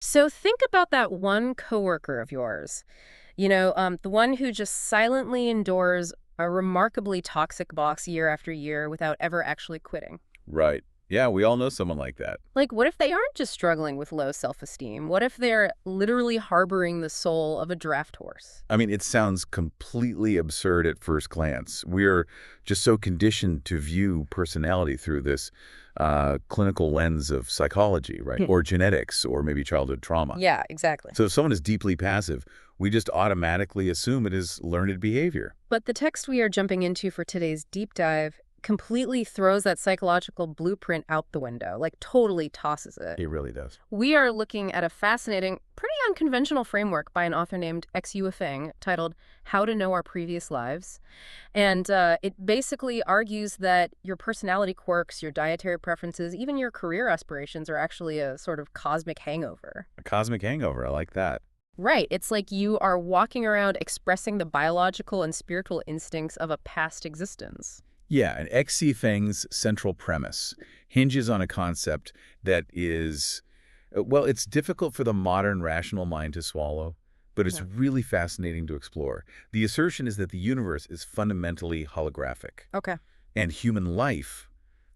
So think about that one coworker of yours, the one who just silently endures a remarkably toxic boss year after year without ever actually quitting. Right. Yeah, we all know someone like that. Like, what if they aren't just struggling with low self-esteem? What if they're literally harboring the soul of a draft horse? I mean, it sounds completely absurd at first glance. We're just so conditioned to view personality through this clinical lens of psychology, right? Hmm. Or genetics, or maybe childhood trauma. Yeah, exactly. So if someone is deeply passive, we just automatically assume it is learned behavior. But the text we are jumping into for today's deep dive completely throws that psychological blueprint out the window, like totally tosses it. It really does. We are looking at a fascinating, pretty unconventional framework by an author named Xiu Feng titled How to Know Our Previous Lives. And it basically argues that your personality quirks, your dietary preferences, even your career aspirations are actually a sort of cosmic hangover. A cosmic hangover, I like that. Right. It's like you are walking around expressing the biological and spiritual instincts of a past existence. Yeah, and X.C. Feng's central premise hinges on a concept that is, well, it's difficult for the modern rational mind to swallow, but it's Yeah. really fascinating to explore. The assertion is that the universe is fundamentally holographic, Okay. and human life,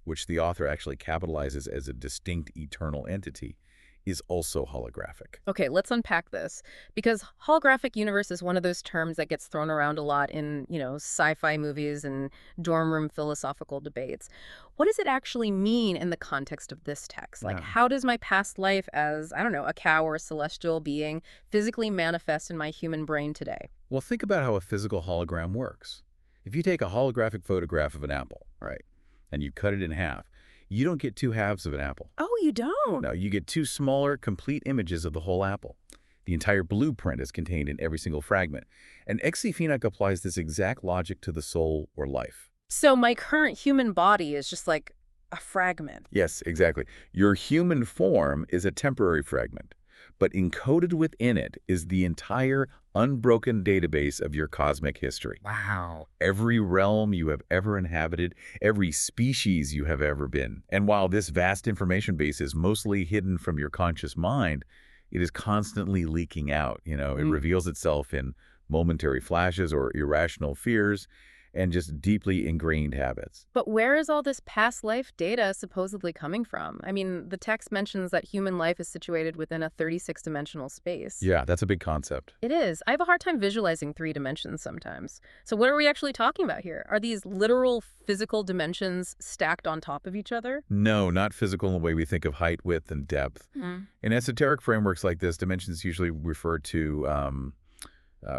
which the author actually capitalizes as a distinct eternal entity, is also holographic. Okay, let's unpack this because holographic universe is one of those terms that gets thrown around a lot in, sci-fi movies and dorm room philosophical debates. What does it actually mean in the context of this text? Like, Yeah. how does my past life as, I don't know, a cow or a celestial being physically manifest in my human brain today? Well, think about how a physical hologram works. If you take a holographic photograph of an apple, right, and you cut it in half, you don't get two halves of an apple. Oh, you don't? No, you get two smaller, complete images of the whole apple. The entire blueprint is contained in every single fragment. And Phoenix applies this exact logic to the soul or life. So my current human body is just like a fragment. Yes, exactly. Your human form is a temporary fragment, but encoded within it is the entire unbroken database of your cosmic history. Wow. Every realm you have ever inhabited, every species you have ever been. And while this vast information base is mostly hidden from your conscious mind, it is constantly leaking out. It reveals itself in momentary flashes or irrational fears and just deeply ingrained habits. But where is all this past life data supposedly coming from? I mean, the text mentions that human life is situated within a 36-dimensional space. Yeah, that's a big concept. It is. I have a hard time visualizing 3 dimensions sometimes. So what are we actually talking about here? Are these literal physical dimensions stacked on top of each other? No, not physical in the way we think of height, width, and depth. Hmm. In esoteric frameworks like this, dimensions usually refer to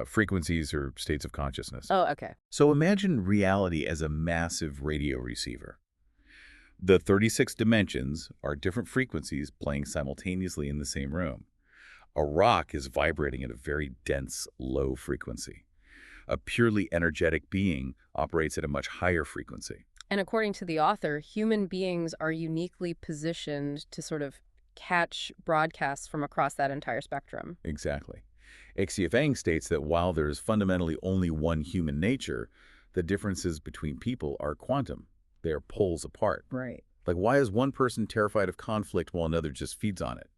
frequencies or states of consciousness. Oh, okay. So imagine reality as a massive radio receiver. The 36 dimensions are different frequencies playing simultaneously in the same room. A rock is vibrating at a very dense, low frequency. A purely energetic being operates at a much higher frequency. And according to the author, human beings are uniquely positioned to sort of catch broadcasts from across that entire spectrum. Exactly. Xiafang states that while there is fundamentally only one human nature, the differences between people are quantum. They are poles apart. Right. Like, why is one person terrified of conflict while another just feeds on it?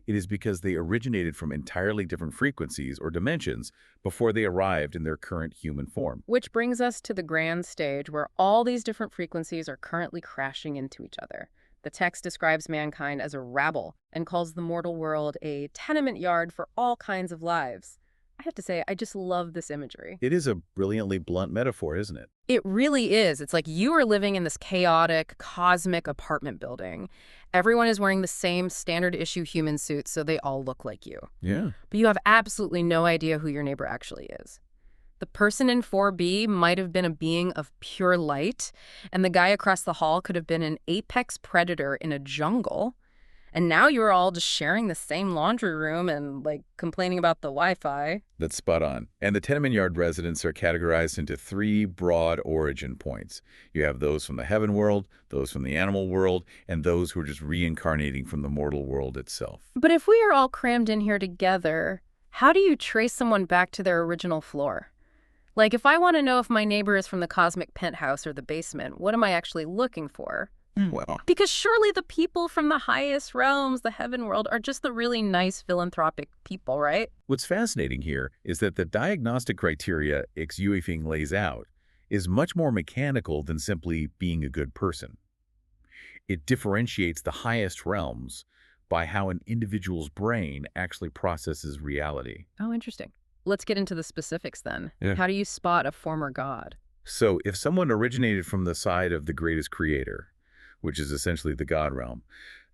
It is because they originated from entirely different frequencies or dimensions before they arrived in their current human form. Which brings us to the grand stage where all these different frequencies are currently crashing into each other. The text describes mankind as a rabble and calls the mortal world a tenement yard for all kinds of lives. I have to say, I just love this imagery. It is a brilliantly blunt metaphor, isn't it? It really is. It's like you are living in this chaotic, cosmic apartment building. Everyone is wearing the same standard issue human suits, so they all look like you. Yeah. But you have absolutely no idea who your neighbor actually is. The person in 4B might have been a being of pure light, and the guy across the hall could have been an apex predator in a jungle. And now you're all just sharing the same laundry room and, complaining about the Wi-Fi. That's spot on. And the tenement yard residents are categorized into three broad origin points. You have those from the heaven world, those from the animal world, and those who are just reincarnating from the mortal world itself. But if we are all crammed in here together, how do you trace someone back to their original floor? Like, if I want to know if my neighbor is from the cosmic penthouse or the basement, what am I actually looking for? Well, Because surely the people from the highest realms, the heaven world, are just the really nice philanthropic people, right? what's fascinating here is that the diagnostic criteria Xue lays out is much more mechanical than simply being a good person. It differentiates the highest realms by how an individual's brain actually processes reality. Oh, interesting. Let's get into the specifics then. Yeah. How do you spot a former god? So if someone originated from the side of the greatest creator, which is essentially the God realm,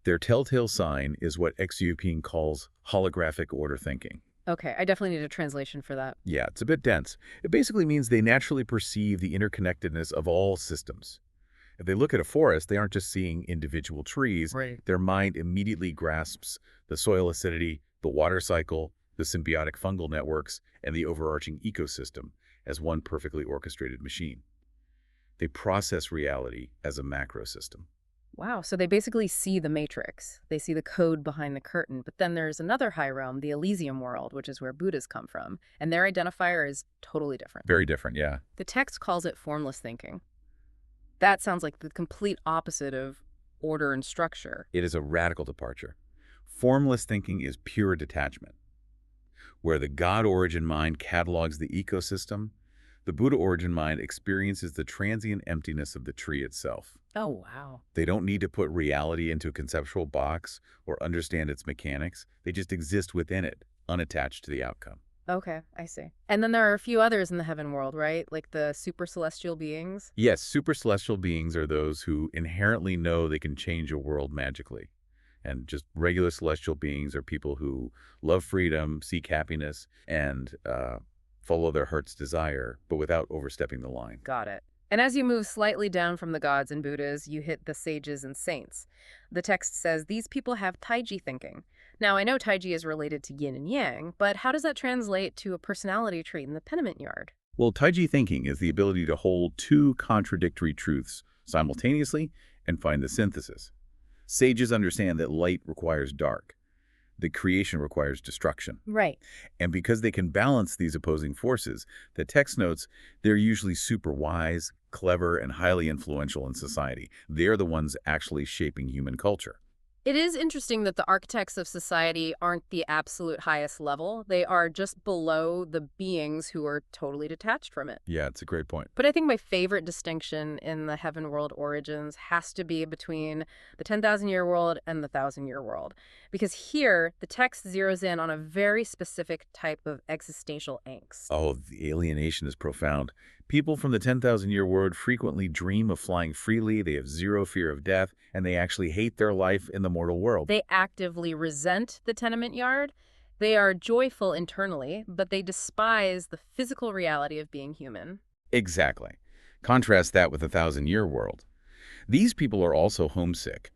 their telltale sign is what Xu calls holographic order thinking. Okay, I definitely need a translation for that. Yeah, it's a bit dense. It basically means they naturally perceive the interconnectedness of all systems. If they look at a forest, they aren't just seeing individual trees. Right. Their mind immediately grasps the soil acidity, the water cycle, the symbiotic fungal networks, and the overarching ecosystem as one perfectly orchestrated machine. They process reality as a macro system. Wow, so they basically see the matrix. They see the code behind the curtain. But then there's another high realm, the Elysium world, which is where Buddhas come from. And their identifier is totally different. Very different, yeah. The text calls it formless thinking. That sounds like the complete opposite of order and structure. It is a radical departure. Formless thinking is pure detachment. Where the God origin mind catalogs the ecosystem, the Buddha origin mind experiences the transient emptiness of the tree itself. Oh, wow. They don't need to put reality into a conceptual box or understand its mechanics. They just exist within it, unattached to the outcome. Okay, I see. And then there are a few others in the heaven world, right? Like the super celestial beings. Yes, super celestial beings are those who inherently know they can change a world magically. And just regular celestial beings are people who love freedom, seek happiness, and follow their heart's desire, but without overstepping the line. Got it. And as you move slightly down from the gods and Buddhas, you hit the sages and saints. The text says these people have Taiji thinking. Now, I know Taiji is related to yin and yang, but how does that translate to a personality trait in the Tenement Yard? Well, Taiji thinking is the ability to hold two contradictory truths simultaneously and find the synthesis. Sages understand that light requires dark, that creation requires destruction. Right. And because they can balance these opposing forces, the text notes they're usually super wise, clever, and highly influential in society. They're the ones actually shaping human culture. It is interesting that the architects of society aren't the absolute highest level. They are just below the beings who are totally detached from it. Yeah, it's a great point. But I think my favorite distinction in the heaven world origins has to be between the 10,000-year world and the 1,000-year world. Because here, the text zeroes in on a very specific type of existential angst. Oh, the alienation is profound. People from the 10,000-year world frequently dream of flying freely, they have zero fear of death, and they actually hate their life in the mortal world. They actively resent the tenement yard. They are joyful internally, but they despise the physical reality of being human. Exactly. Contrast that with the 1,000-year world. These people are also homesick.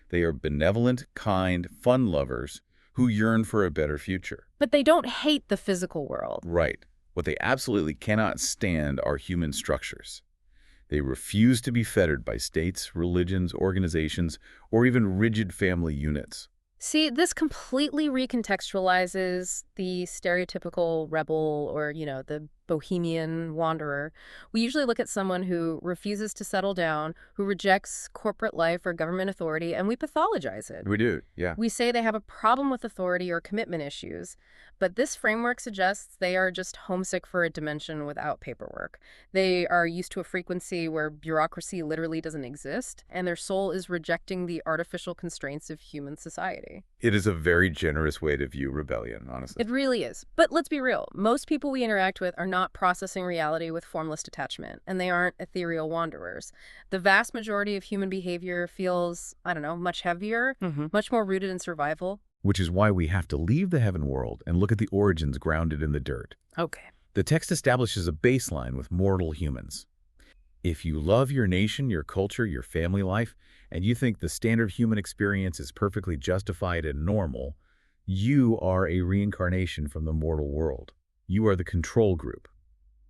They are benevolent, kind, fun lovers who yearn for a better future. But they don't hate the physical world. Right. What they absolutely cannot stand are human structures. They refuse to be fettered by states, religions, organizations, or even rigid family units. See, this completely recontextualizes the stereotypical rebel or, the bohemian wanderer. We usually look at someone who refuses to settle down, who rejects corporate life or government authority, and we pathologize it. We do, yeah. We say they have a problem with authority or commitment issues, but this framework suggests they are just homesick for a dimension without paperwork. They are used to a frequency where bureaucracy literally doesn't exist, and their soul is rejecting the artificial constraints of human society. It is a very generous way to view rebellion, honestly. It really is. But let's be real. Most people we interact with are not processing reality with formless detachment, and they aren't ethereal wanderers. The vast majority of human behavior feels, much heavier, much more rooted in survival. Which is why we have to leave the heaven world and look at the origins grounded in the dirt. Okay. The text establishes a baseline with mortal humans. If you love your nation, your culture, your family life, and you think the standard human experience is perfectly justified and normal, you are a reincarnation from the mortal world. You are the control group.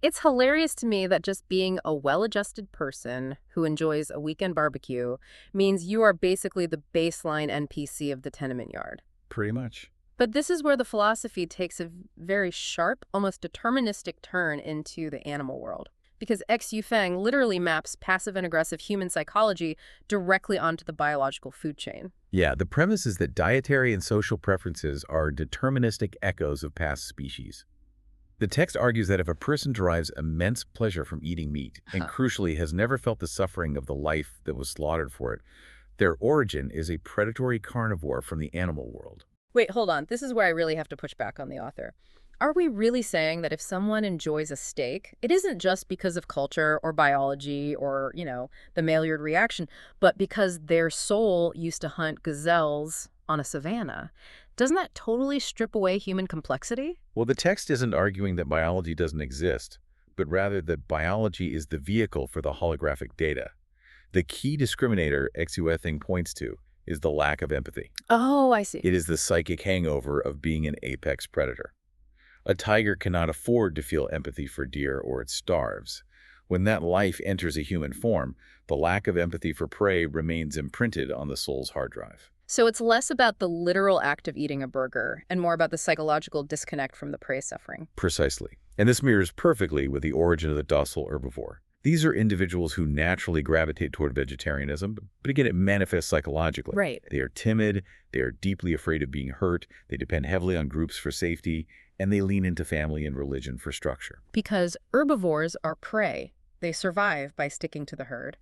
It's hilarious to me that just being a well-adjusted person who enjoys a weekend barbecue means you are basically the baseline NPC of the tenement yard. Pretty much. But this is where the philosophy takes a very sharp, almost deterministic turn into the animal world. because Xu Feng literally maps passive and aggressive human psychology directly onto the biological food chain. Yeah, the premise is that dietary and social preferences are deterministic echoes of past species. The text argues that if a person derives immense pleasure from eating meat, and Huh. crucially has never felt the suffering of the life that was slaughtered for it, their origin is a predatory carnivore from the animal world. Wait, hold on. This is where I really have to push back on the author. Are we really saying that if someone enjoys a steak, it isn't just because of culture or biology or, the Maillard reaction, but because their soul used to hunt gazelles on a savanna? Doesn't that totally strip away human complexity? Well, the text isn't arguing that biology doesn't exist, but rather that biology is the vehicle for the holographic data. The key discriminator Exuething points to is the lack of empathy. Oh, I see. It is the psychic hangover of being an apex predator. A tiger cannot afford to feel empathy for deer or it starves. When that life enters a human form, the lack of empathy for prey remains imprinted on the soul's hard drive. So it's less about the literal act of eating a burger and more about the psychological disconnect from the prey suffering. Precisely. And this mirrors perfectly with the origin of the docile herbivore. These are individuals who naturally gravitate toward vegetarianism, but again, it manifests psychologically. Right. They are timid, they are deeply afraid of being hurt, they depend heavily on groups for safety, and they lean into family and religion for structure. Because herbivores are prey. They survive by sticking to the herd.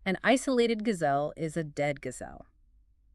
An isolated gazelle is a dead gazelle.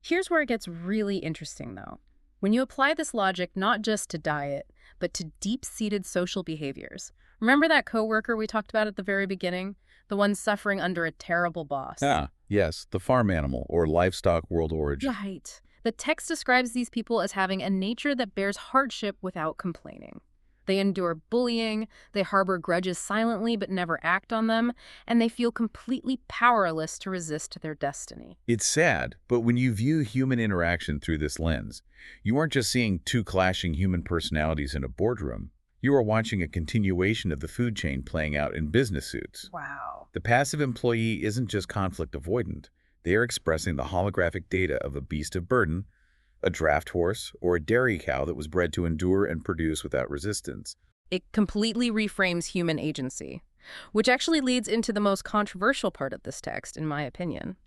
Here's where it gets really interesting, though. When you apply this logic not just to diet, but to deep-seated social behaviors. Remember that coworker we talked about at the very beginning? The one suffering under a terrible boss? Yes, the farm animal or livestock world origin. Right. The text describes these people as having a nature that bears hardship without complaining. They endure bullying, they harbor grudges silently but never act on them, and they feel completely powerless to resist their destiny. It's sad, but when you view human interaction through this lens, you aren't just seeing two clashing human personalities in a boardroom. You are watching a continuation of the food chain playing out in business suits. Wow. The passive employee isn't just conflict avoidant. They are expressing the holographic data of a beast of burden, a draft horse, or a dairy cow that was bred to endure and produce without resistance. It completely reframes human agency, which actually leads into the most controversial part of this text, in my opinion.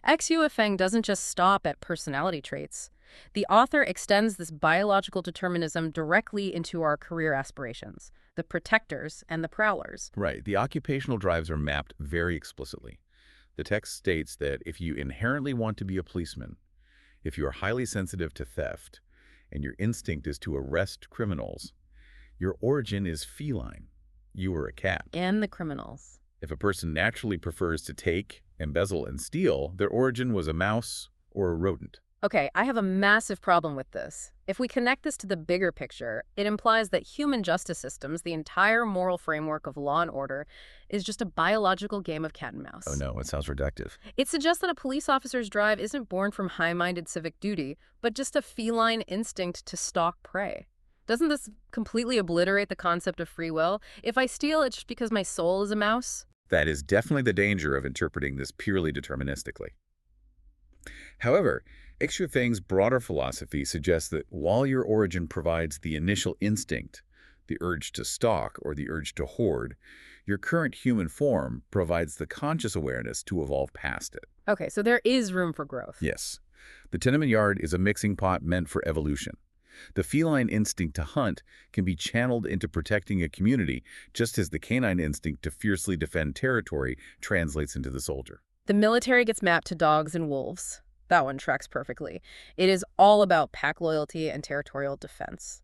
Xue Feng doesn't just stop at personality traits. The author extends this biological determinism directly into our career aspirations, the protectors and the prowlers. Right, the occupational drives are mapped very explicitly. The text states that if you inherently want to be a policeman, if you are highly sensitive to theft, and your instinct is to arrest criminals, your origin is feline. You are a cat. And the criminals. If a person naturally prefers to take, embezzle, and steal, their origin was a mouse or a rodent. Okay, I have a massive problem with this. If we connect this to the bigger picture, it implies that human justice systems, the entire moral framework of law and order, is just a biological game of cat and mouse. Oh no, it sounds reductive. It suggests that a police officer's drive isn't born from high-minded civic duty, but just a feline instinct to stalk prey. Doesn't this completely obliterate the concept of free will? If I steal, it's just because my soul is a mouse? That is definitely the danger of interpreting this purely deterministically. However, Ixue-Feng's broader philosophy suggests that while your origin provides the initial instinct, the urge to stalk or the urge to hoard, your current human form provides the conscious awareness to evolve past it. Okay, so there is room for growth. Yes, the tenement yard is a mixing pot meant for evolution. The feline instinct to hunt can be channeled into protecting a community, just as the canine instinct to fiercely defend territory translates into the soldier. The military gets mapped to dogs and wolves. That one tracks perfectly. It is all about pack loyalty and territorial defense.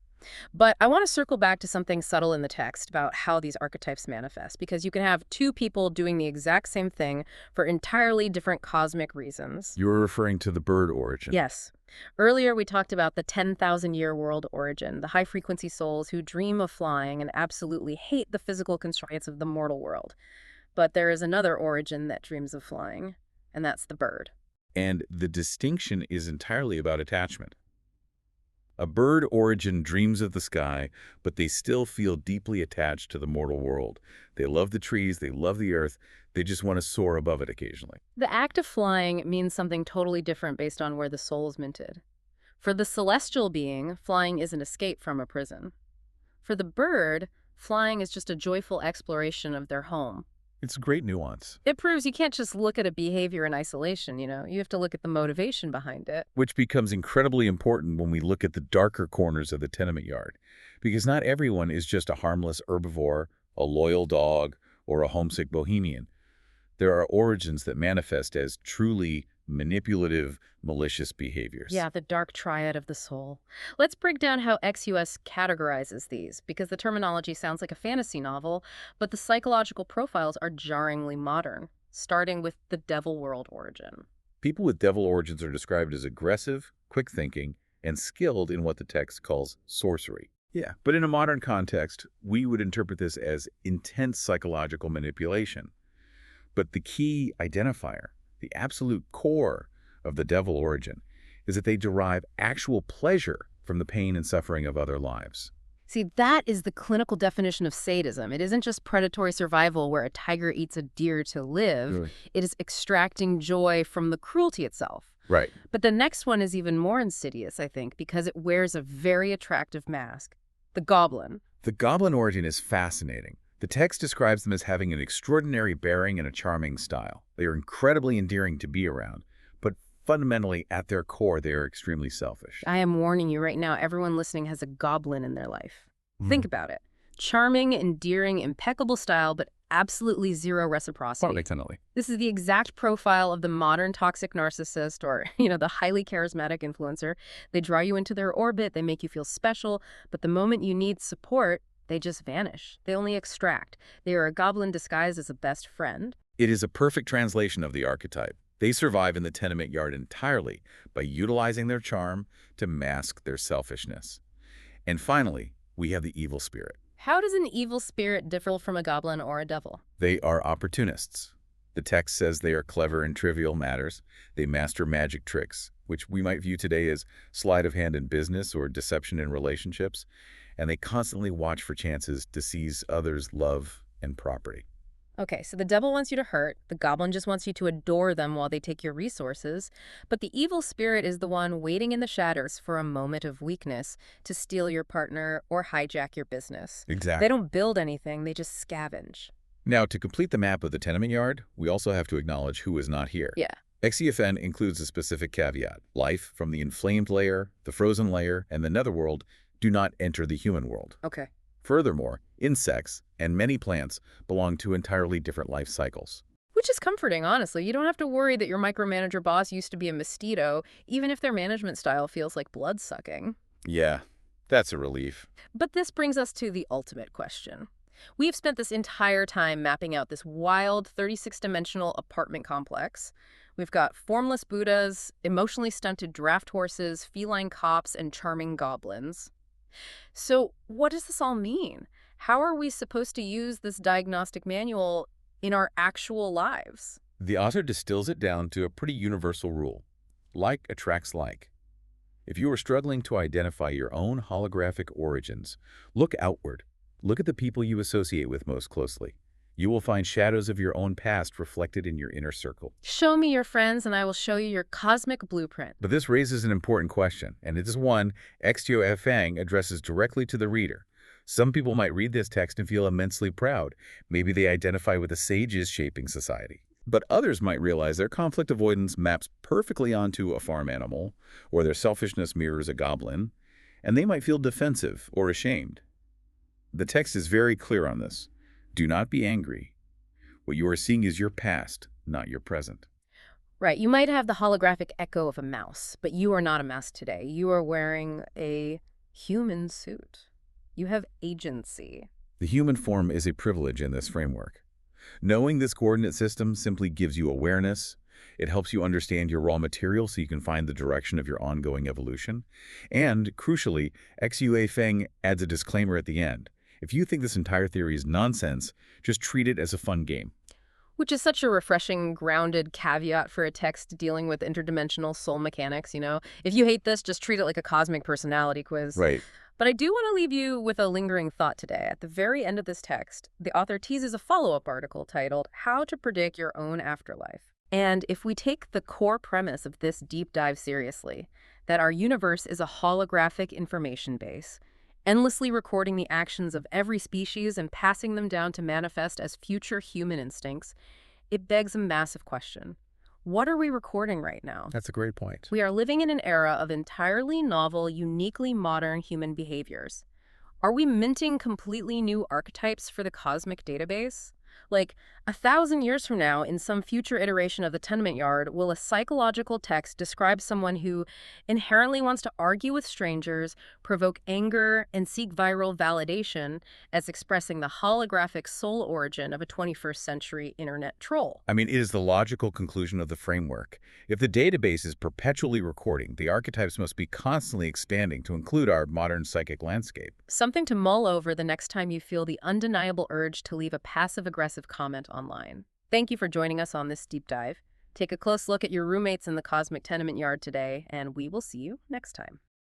But I want to circle back to something subtle in the text about how these archetypes manifest, because you can have two people doing the exact same thing for entirely different cosmic reasons. You are referring to the bird origin. Yes. Earlier, we talked about the 10,000-year world origin, the high-frequency souls who dream of flying and absolutely hate the physical constraints of the mortal world. But there is another origin that dreams of flying, and that's the bird. And the distinction is entirely about attachment. A bird origin dreams of the sky, but they still feel deeply attached to the mortal world. They love the trees, they love the earth, they just want to soar above it occasionally. The act of flying means something totally different based on where the soul is minted. For the celestial being, flying is an escape from a prison. For the bird, Flying is just a joyful exploration of their home. It's great nuance. It proves you can't just look at a behavior in isolation, You have to look at the motivation behind it. Which becomes incredibly important when we look at the darker corners of the tenement yard. Because not everyone is just a harmless herbivore, a loyal dog, or a homesick bohemian. There are origins that manifest as truly manipulative, malicious behaviors. Yeah, the dark triad of the soul. Let's break down how XUS categorizes these, because the terminology sounds like a fantasy novel, but the psychological profiles are jarringly modern, starting with the devil world origin. People with devil origins are described as aggressive, quick-thinking, and skilled in what the text calls sorcery. Yeah, but in a modern context, we would interpret this as intense psychological manipulation. But the key identifier, the absolute core of the devil origin, is that they derive actual pleasure from the pain and suffering of other lives. See, that is the clinical definition of sadism. It isn't just predatory survival where a tiger eats a deer to live. Really? It is extracting joy from the cruelty itself. Right. But the next one is even more insidious, I think, because it wears a very attractive mask. The goblin. The goblin origin is fascinating. The text describes them as having an extraordinary bearing and a charming style. They are incredibly endearing to be around, but fundamentally, at their core, they are extremely selfish. I am warning you right now, everyone listening has a goblin in their life. Think about it. Charming, endearing, impeccable style, but absolutely zero reciprocity. Definitely. This is the exact profile of the modern toxic narcissist or, the highly charismatic influencer. They draw you into their orbit, they make you feel special, but the moment you need support, they just vanish. They only extract. They are a goblin disguised as a best friend. It is a perfect translation of the archetype. They survive in the tenement yard entirely by utilizing their charm to mask their selfishness. And finally, we have the evil spirit. How does an evil spirit differ from a goblin or a devil? They are opportunists. The text says they are clever in trivial matters. They master magic tricks, which we might view today as sleight of hand in business or deception in relationships. And they constantly watch for chances to seize others' love and property. Okay, so the devil wants you to hurt, the goblin just wants you to adore them while they take your resources, but the evil spirit is the one waiting in the shadows for a moment of weakness to steal your partner or hijack your business. Exactly. They don't build anything, they just scavenge. Now, to complete the map of the tenement yard, we also have to acknowledge who is not here. Yeah. XEFN includes a specific caveat. Life from the inflamed layer, the frozen layer, and the netherworld do not enter the human world. Okay. Furthermore, insects and many plants belong to entirely different life cycles. Which is comforting, honestly. You don't have to worry that your micromanager boss used to be a mosquito, even if their management style feels like blood-sucking. Yeah, that's a relief. But this brings us to the ultimate question. We have spent this entire time mapping out this wild 36-dimensional apartment complex. We've got formless Buddhas, emotionally stunted draft horses, feline cops, and charming goblins. So what does this all mean? How are we supposed to use this diagnostic manual in our actual lives? The author distills it down to a pretty universal rule. Like attracts like. If you are struggling to identify your own holographic origins, look outward. Look at the people you associate with most closely. You will find shadows of your own past reflected in your inner circle. Show me your friends and I will show you your cosmic blueprint. But this raises an important question, and it is one XTO Fang addresses directly to the reader. Some people might read this text and feel immensely proud. Maybe they identify with the sages shaping society. But others might realize their conflict avoidance maps perfectly onto a farm animal, or their selfishness mirrors a goblin, and they might feel defensive or ashamed. The text is very clear on this. Do not be angry. What you are seeing is your past, not your present. Right, you might have the holographic echo of a mouse, but you are not a mouse today. You are wearing a human suit. You have agency. The human form is a privilege in this framework. Knowing this coordinate system simply gives you awareness. It helps you understand your raw material so you can find the direction of your ongoing evolution. And, crucially, XUA Feng adds a disclaimer at the end. If you think this entire theory is nonsense, just treat it as a fun game. Which is such a refreshing, grounded caveat for a text dealing with interdimensional soul mechanics, If you hate this, just treat it like a cosmic personality quiz. Right. But I do want to leave you with a lingering thought today. At the very end of this text, the author teases a follow-up article titled, How to Predict Your Own Afterlife. And if we take the core premise of this deep dive seriously, that our universe is a holographic information base, endlessly recording the actions of every species and passing them down to manifest as future human instincts, it begs a massive question. What are we recording right now? That's a great point. We are living in an era of entirely novel, uniquely modern human behaviors. Are we minting completely new archetypes for the cosmic database? Like, 1,000 years from now, in some future iteration of the tenement yard, will a psychological text describe someone who inherently wants to argue with strangers, provoke anger, and seek viral validation as expressing the holographic soul origin of a 21st century internet troll? I mean, it is the logical conclusion of the framework. If the database is perpetually recording, the archetypes must be constantly expanding to include our modern psychic landscape. Something to mull over the next time you feel the undeniable urge to leave a passive-aggressive comment online. Thank you for joining us on this deep dive. Take a close look at your roommates in the cosmic tenement yard today, and we will see you next time.